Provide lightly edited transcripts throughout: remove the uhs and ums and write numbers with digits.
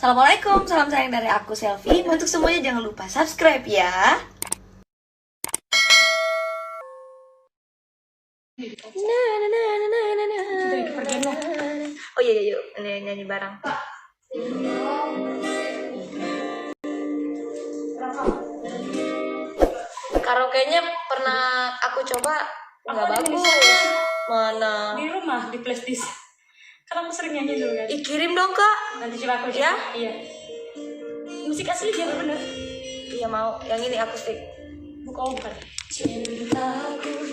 Assalamualaikum, salam sayang dari aku Selfie. Untuk semuanya jangan lupa subscribe ya. Oh iya yuk, nyanyi bareng. Karaoke-nya pernah aku coba nggak bagus. Mana? Di rumah, di playlist. Karena aku sering nyanyi dulu kan. Kirim dong kak. Nanti coba aku ya. Iya. Musik asli dia bener. Iya mau. Yang ini akustik. Bukan.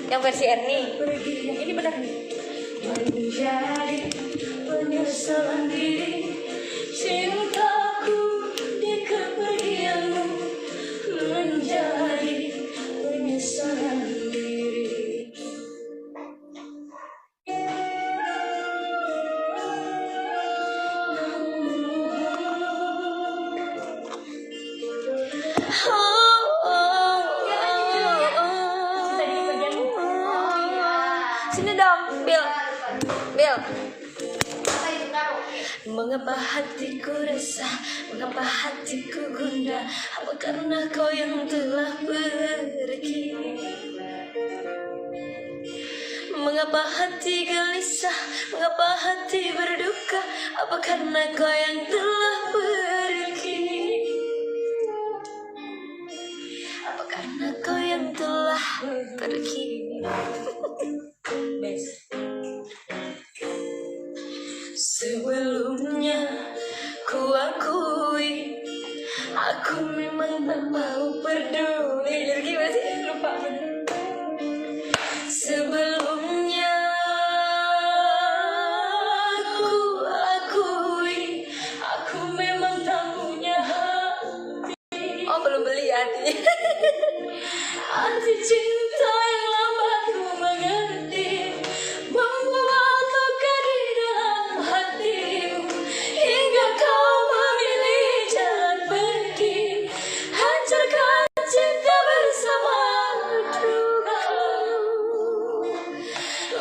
Yang versi Ernie. Yang ini bener nih. Menjadi penyesalan diri, cintaku di kepergianmu menjadi penyesalan diri. Sini dong, Bill. Mengapa hatiku resah, mengapa hatiku gundah, apa karena kau yang telah pergi. Mengapa hati gelisah, mengapa hati berduka, apa karena kau yang telah pergi. Apa karena kau yang telah pergi. Sebelumnya ku akui, aku memang tak mau peduli. Jadi masih lupa. Sebelumnya ku akui, aku memang tak punya hati. Oh belum beli hati. Arti cinta yang lambat ku mengerti, membuat luka di dalam hatimu, hingga kau memilih jalan pergi, hancurkan cinta bersama dukamu.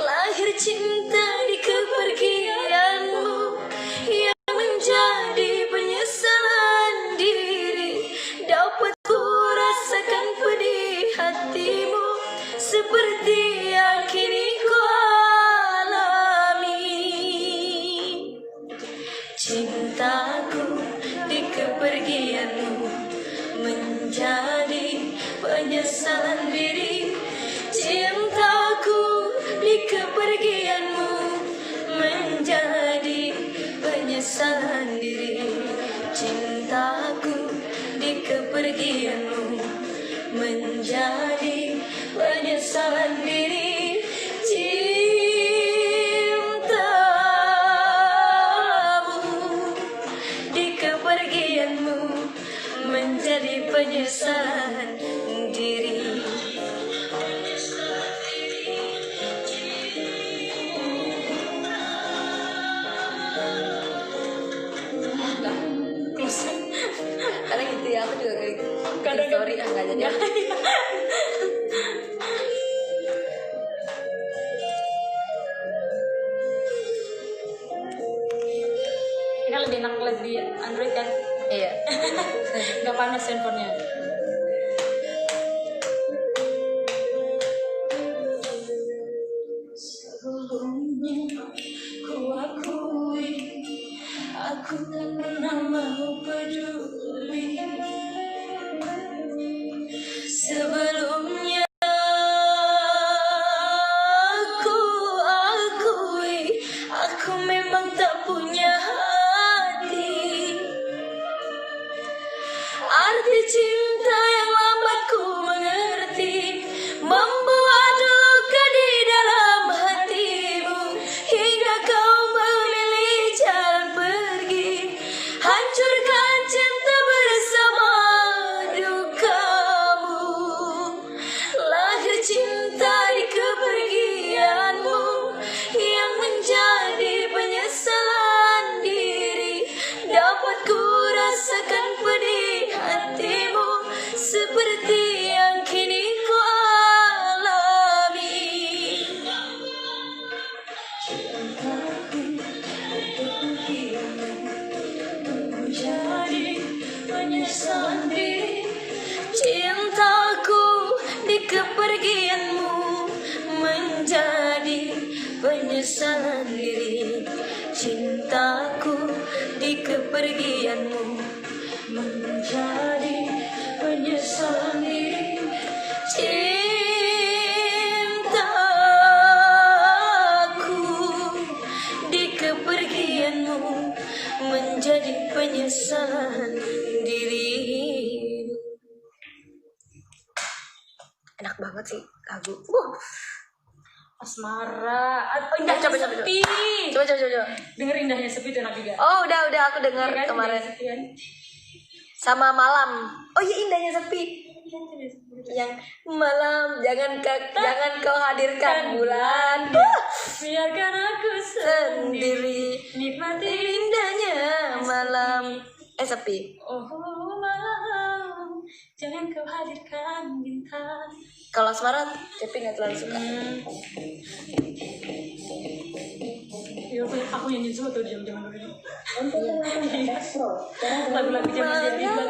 Lahir cinta di kepergianmu yang menjadi penyesalan diri, dapat ku rasakan pedih hatimu seperti yang kini ku alami. Cintaku di kepergianmu menjadi penyesalan diri. Cintaku di kepergianmu menjadi penyesalan diri. Cintaku di kepergianmu menjadi penyesalan diri. Cintamu di kepergianmu menjadi penyesalan diri. Karena gitu ya, aku juga kayak Kadang story nggak jadi. Ini kan lebih enak lihat di Android kan. Iya. Nggak panas handphonenya. Sebelumnya ku akui, aku tak pernah mau peduli. Sebelumnya aku akui, aku memang tak punya hati. Arti cinta yang lambat ku mengerti, membuat luka di dalam hatimu, hingga kau memilih jalan pergi, hancurkan cinta penyesalan diri. Cintaku di kepergianmu menjadi penyesalan diri. Cintaku di kepergianmu menjadi penyesalan diri. Enak banget sih lagu. Asmara. Indahnya Coba. sepi. Coba. Denger indahnya sepi itu enak juga. Oh, udah aku dengar Iya kan, kemarin. indahnya sepi kan? Sama malam. Oh iya, indahnya sepi. Yang malam jangan kau hadirkan bulan. Biarkan aku Sendiri nikmati indahnya malam. Sepi. oh malam, jangan kau hadirkan bintang. Kalau asmara, tapi nggak terlalu suka. Ya, aku nyanyiin semua tuh jam-jaman dulu. Lagu-lagu zaman dulu.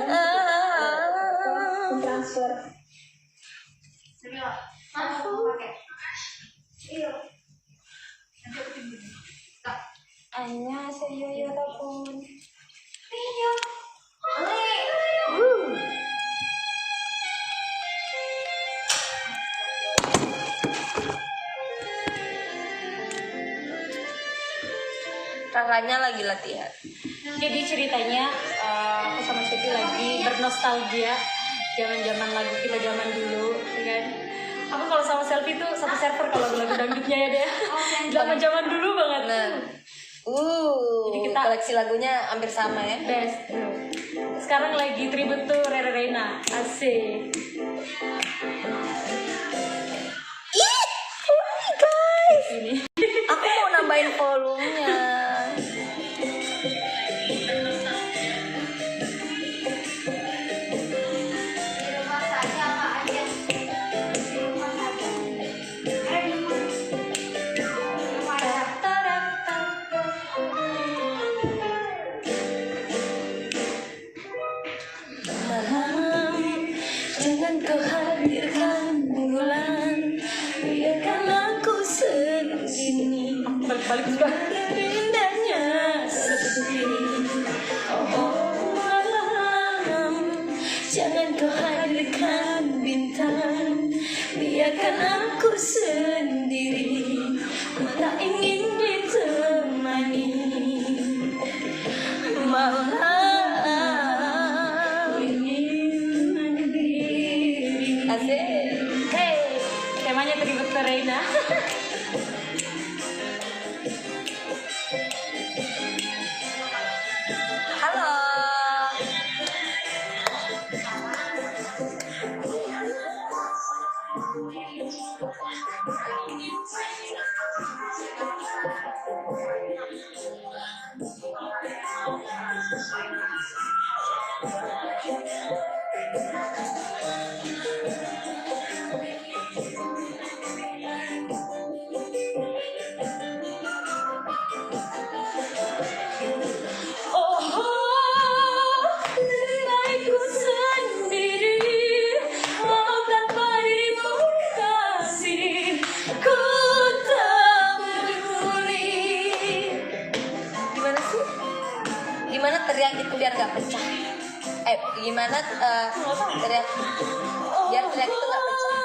Transfer. Annyeonghaseyo 여러분. Kakaknya lagi latihan. Jadi ceritanya aku sama Siti lagi bernostalgia zaman-zaman lagu kita zaman dulu, ya kan? Aku kalau sama selfie tuh satu server kalau lagu dangdutnya ya deh. Zaman dulu banget. Nah, Jadi kita koleksi lagunya hampir sama ya. best. Sekarang lagi tribute tuh Rere Reina. Asik. Guys, Ini. aku mau nambahin volumenya. Malam, jangan kau hadirkan bulan, biarkan aku sendiri. Balik-balik juga. Indahnya sepi. Oh malam, jangan kau hadirkan bintang, biarkan aku sendiri. Tak ingin ditemani malam ingin mandiri. Asik. Hey, temanya tribute ke Reina. Halo. Baikku sendiri, mau tanpa dirimu kasih, ku tak peduli. Gimana sih? Gimana teriak itu biar gak pecah? Gimana teriak biar teriak itu gak pecah?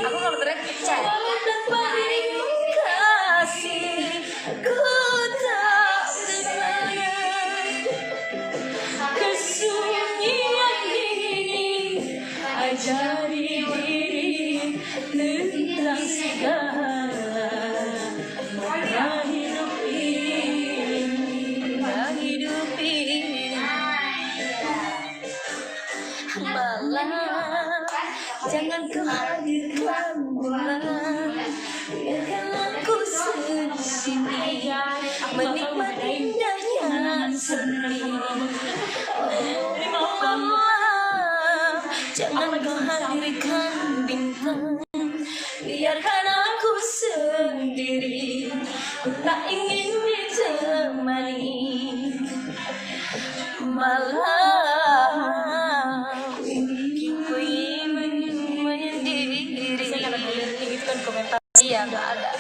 Aku kalau teriak pecah. Tanpa dirimu kasih, ku tak tenang. Kesunyian ini ajari diri tentang segala makna hidup ini. Malam, jangan kau hadirkan bulan, biarkan aku sendiri menikmati indahnya sendiri. Oh malam, jangan kau hadirkan bintang, biarkan aku sendiri. Ku tak ingin ditemani malam, ku ingin menyendiri. Saya kata kayak gitu kan komentar. Iya, nggak ada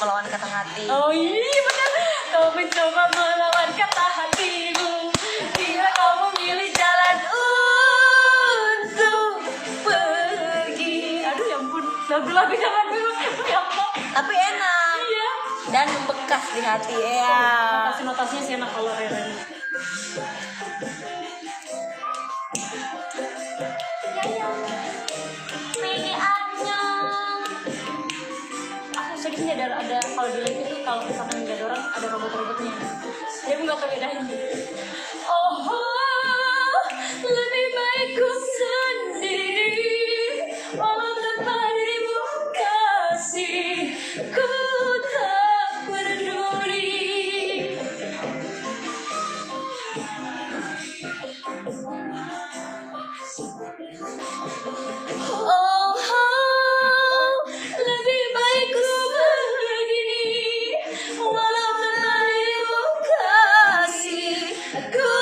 melawan kata hati. Oh iya benar. Kau mencoba melawan kata hatimu hingga kau memilih jalan untuk pergi. Aduh ya ampun, lagu-lagu zaman dulu ya Allah. Tapi enak Iya. dan membekas di hati ya. Notasi-notasinya sih enak kalau Reren. Aku sedihnya ada kalau di live itu kalau misalkan nggak ada orang ada robot-robotnya. Dia nggak kebedain. Oh, lebih baik ku sendiri walau tanpa dirimu kasih ku tak peduli. Oh, lebih baik ku begini walau tanpa dirimu kasih ku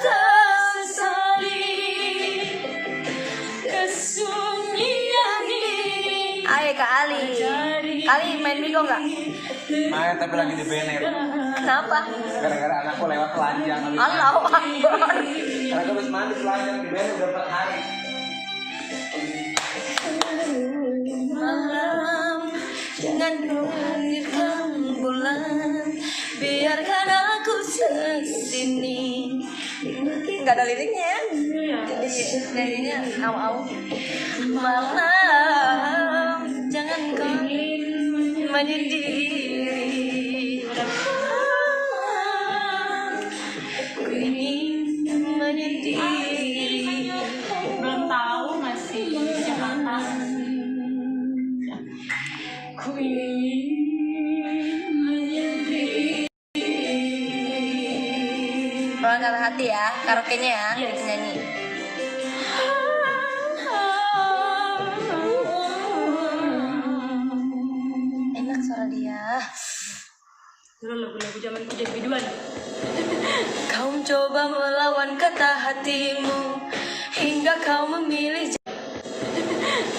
tak sesali kesunyian ini. Ayo Kak Ali. Ali main Bigo nggak? Main tapi lagi di banner. Kenapa? Gara-gara anakku lewat telanjang. Allahu Akbar. Karena aku habis mandi telanjang di banner udah 4 hari. Malam jangan hadirkan bulan, biarkan aku sesini. Nggak ada liriknya ya? Jadi nyanyinya au-au. Malam jangan kau menyendiri. Ku ingin menyendiri. Belum tahu masih di Jakarta. Ku ingin menyendiri. Kalau kata hati ya, karaoke-nya ya, Yes. kita nyanyi. Enak suara dia. Dulu lagu-lagu zaman kuliah biduan. Kau coba melawan kata hatimu hingga kau memilih.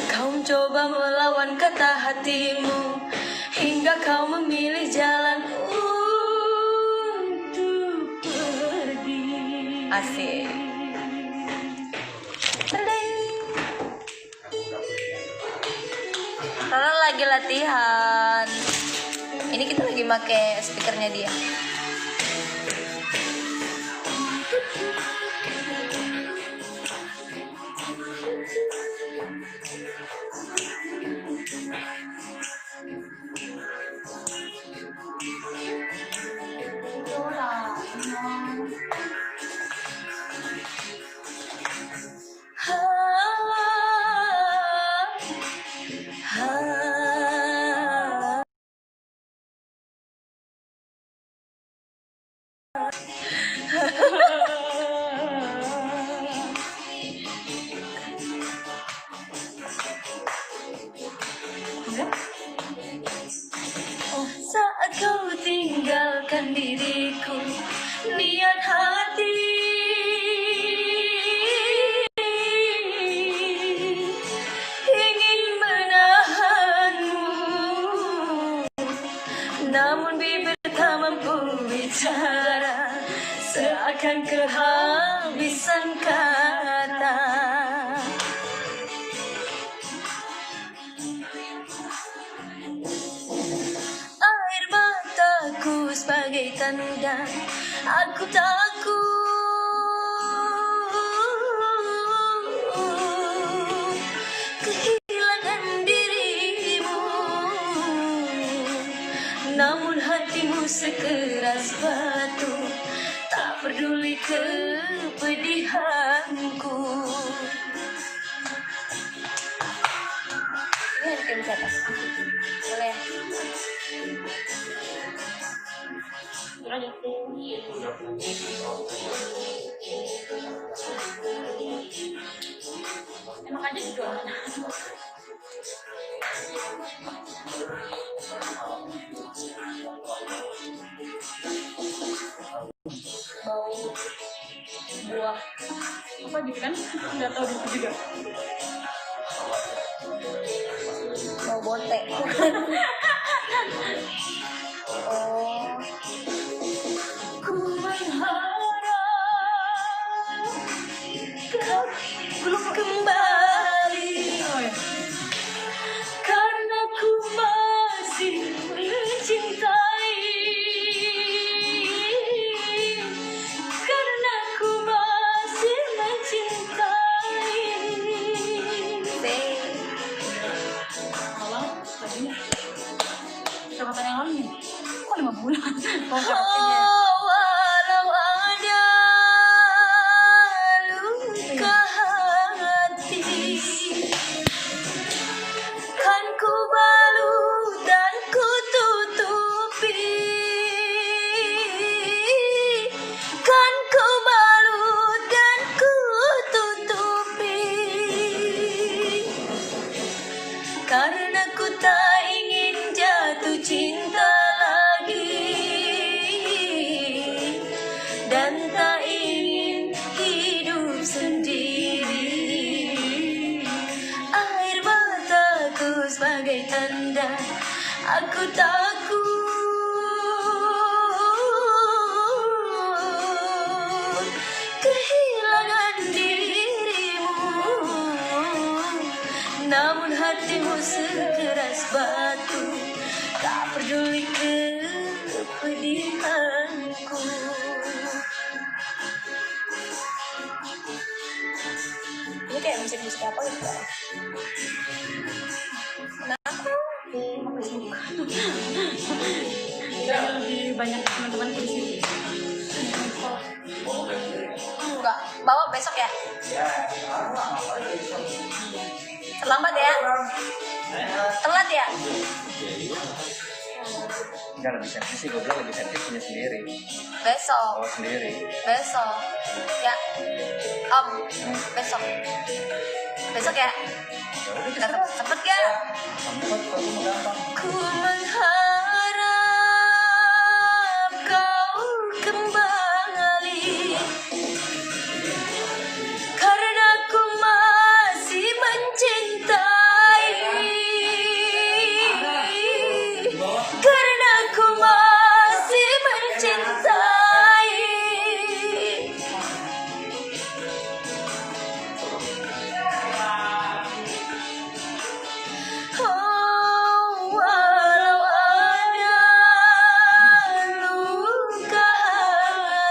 Kau coba melawan kata hatimu hingga kau memilih jalan untuk pergi. Asik. Karena lagi latihan. Ini kita lagi pakai speakernya dia. Saat kau tinggalkan diriku, niat hati ingin menahanmu, namun bibir tak mampu bicara, seakan kehabisan kata. Air mataku sebagai tanda aku takut kehilangan dirimu, namun hatimu sekeras batu, tak peduli kepedihanku. Ini bikin siapa? Boleh ya? Enak aja juga. Bau buah. Apa gitu kan? Nggak tahu gitu juga. Bau bote. Oh. Ku mengharap kau belum kembali. Oh, ya. Karena ku masih mencintai. Karena ku masih mencintai. Malam lagunya berapa tahun yang lalu nih? Kok 5 bulan? Kok dapetinnya? Walau ada luka hati, kan ku balut dan ku tutupi, kan ku balut dan ku tutupi, karena ku tak ingin jatuh cinta lagi, dan tak ingin hidup sendiri. Air mataku sebagai tanda aku takut kehilangan dirimu. Namun hatimu sekeras batu, tak peduli kepedihanku. Ini kayak musik-musik apa gitu ya? Kenapa? Kayaknya lebih banyak teman-teman di sini. Enggak, bawa besok ya? Terlambat ya? Telat ya? Enggak lebih servis sih, gue bilang lebih servis punya sendiri. Besok. Oh sendiri. Besok. Ya. Om, besok. Besok ya? Ya udah Udah terserah. sempet ya? Sempet kalau mau gampang. Ku mengharap kau kembali, karena ku masih mencintai, karena ku masih mencintai. Oh, walau ada luka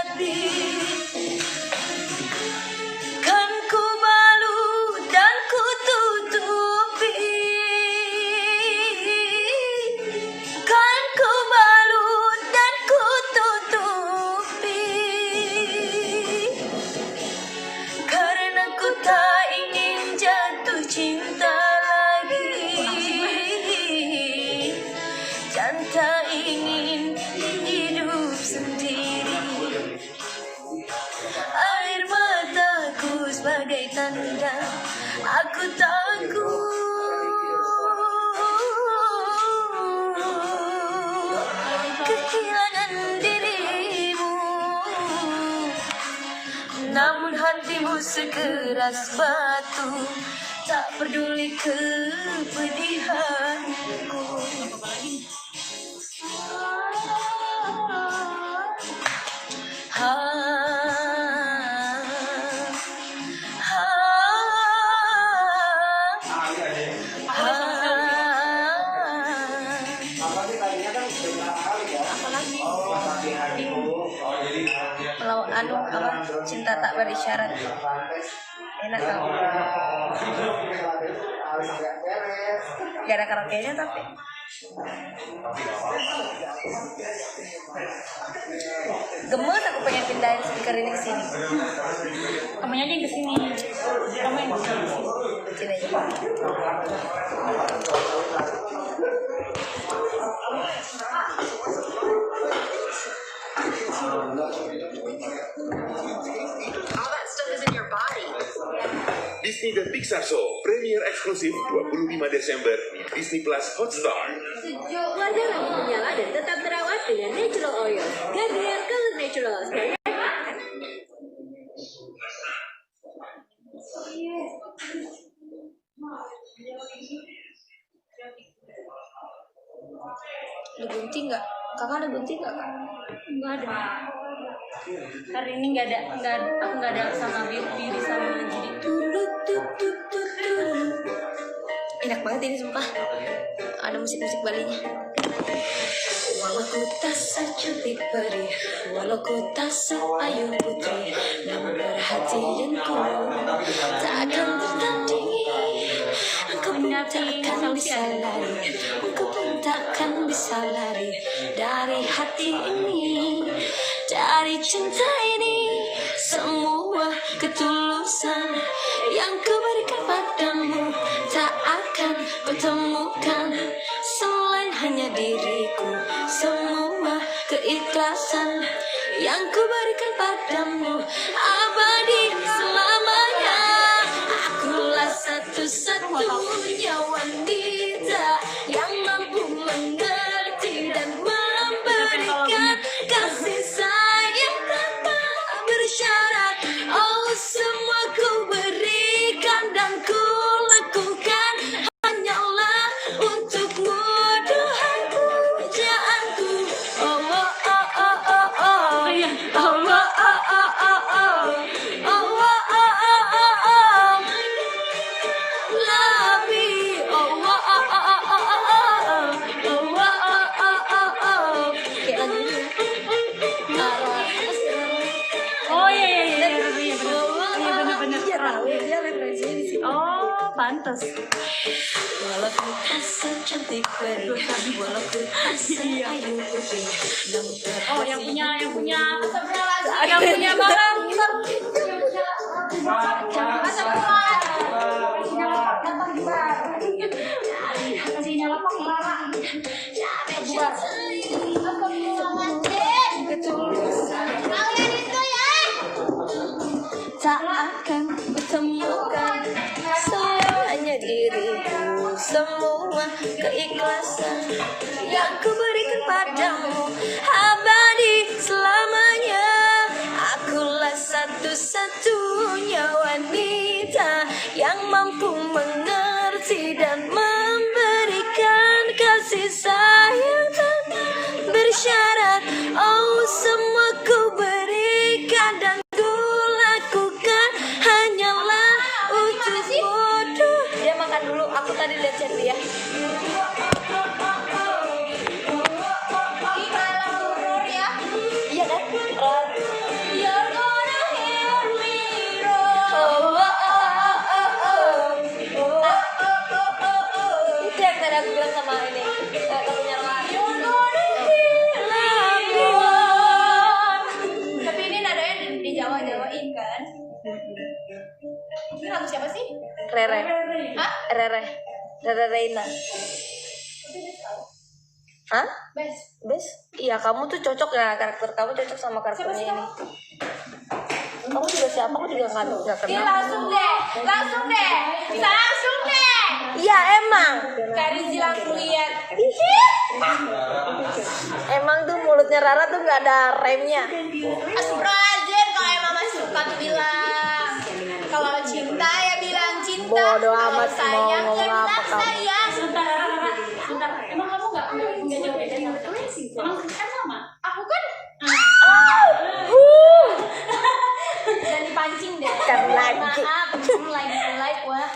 hati, kan ku balut dan ku tutupi, kan ku balut dan ku tutupi, karena ku tak ingin jatuh cinta lagi, dan tak ingin hidup sendiri. Air mataku sebagai tanda aku takut kehilangan dirimu. Namun hatimu sekeras batu, tak peduli kepedihanku. Ha, ha, ha. Kalau anu apa cinta tak berisyarat enak tau. Gak ada karaoke-nya tapi gemes aku pengen pindahin speaker ini ke sini. Kamunya aja yang kesini. Kamu yang kesini. Sini aja. Disney dan Pixar Show premier eksklusif 25 Desember di Disney Plus Hotstar. Sejuk wajah lagi menyala dan tetap terawat dengan natural oil. Garnier Color Naturals. Ada gunting nggak? Kakak ada gunting nggak kak? Enggak ada. Hari ini nggak ada, aku nggak ada sama Biri sama Jadi. Enak banget ini sumpah. Ada musik-musik Balinya. Walau ku tak secantik peri, walau ku tak seayu putri, namun perhatianku takkan tertandingi. Engkau pun takkan bisa lari, engkau pun takkan bisa lari dari hati ini, dari cinta ini. Semua ketulusan yang ku berikan padamu tak akan kutemukan selain hanya diriku. Semua keikhlasan yang ku berikan padamu abadi selamanya. Akulah satu-satunya wanita yang mampu mengerti dan memberikan kasih sayang tanpa bersyarat. Oh, semua ku berikan dan ku lakukan hanyalah untukmu, Tuhan pujaanku. Oh, oh, oh, oh, oh, oh. Oh, oh, oh, oh, oh, oh. Oh, oh, oh, oh, oh, oh. Love me. Oh, oh, oh, oh, oh, oh, oh. Oh, oh, oh, oh, oh, oh. Kayak lagu ini. Apa sih? Oh iya benar-benar. Iya tahu dia referensinya di sini. Oh, pantas. Walau ku tak secantik peri, walau ku tak seayu putri, namun Oh, yang punya yang barang. Kasihnya lapang Lara. tak akan kutemukan selain hanya diriku. Semua keikhlasan yang ku berikan padamu abadi selamanya. Akulah satu-satunya wanita yang mampu mengerti dan memberikan kasih sayang tanpa bersyarat. Oh, semua ku berikan dan ku lakukan hanyalah untukmu. Dia makan dulu, aku tadi lihat chat dia. Iya kan? You're gonna hear me roar. Oh, oh, oh, oh, oh. Itu yang tadi aku bilang sama ini lagunya Lara. You're gonna hear me roar. Tapi ini nadanya di Jawa-Jawain kan? Ini lagu siapa sih? Rere. Hah? Rere Reina. Hah? Bes? Iya, kamu tuh cocok ya, karakter kamu cocok sama karakternya ini. Kamu juga siapa? Aku juga nggak kenal. Langsung deh. Iya emang. Karizi langsung lihat. Emang tuh mulutnya Rara tuh nggak ada remnya. Astagfirullahaladzim, kalau emang masih suka tuh bilang. Kalau cinta ya bilang cinta. Bodoh Kalau amat, sayang mau ya ngomong apa bilang kamu. sayang. Sebentar. Emang kamu nggak jauh beda sama Tracy? Emang kan sama? Aku kan dan dipancing deh. Kan lagi. Maaf, dulu like wah.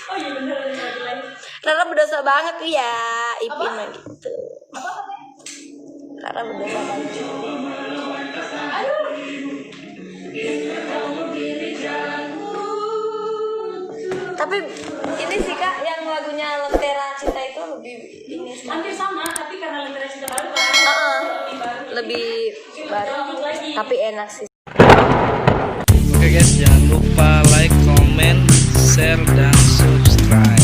Oh iya benar. Rara berdosa banget tuh ya, Ipin mah gitu. Rara berdosa banget. Tapi ini sih Kak, yang lagunya Lentera Cinta itu lebih ini sih. Hampir sama, tapi karena Lentera Cinta baru kan. Lebih baru. Tapi enak sih. Oke guys, jangan lupa like, comment, share, dan subscribe.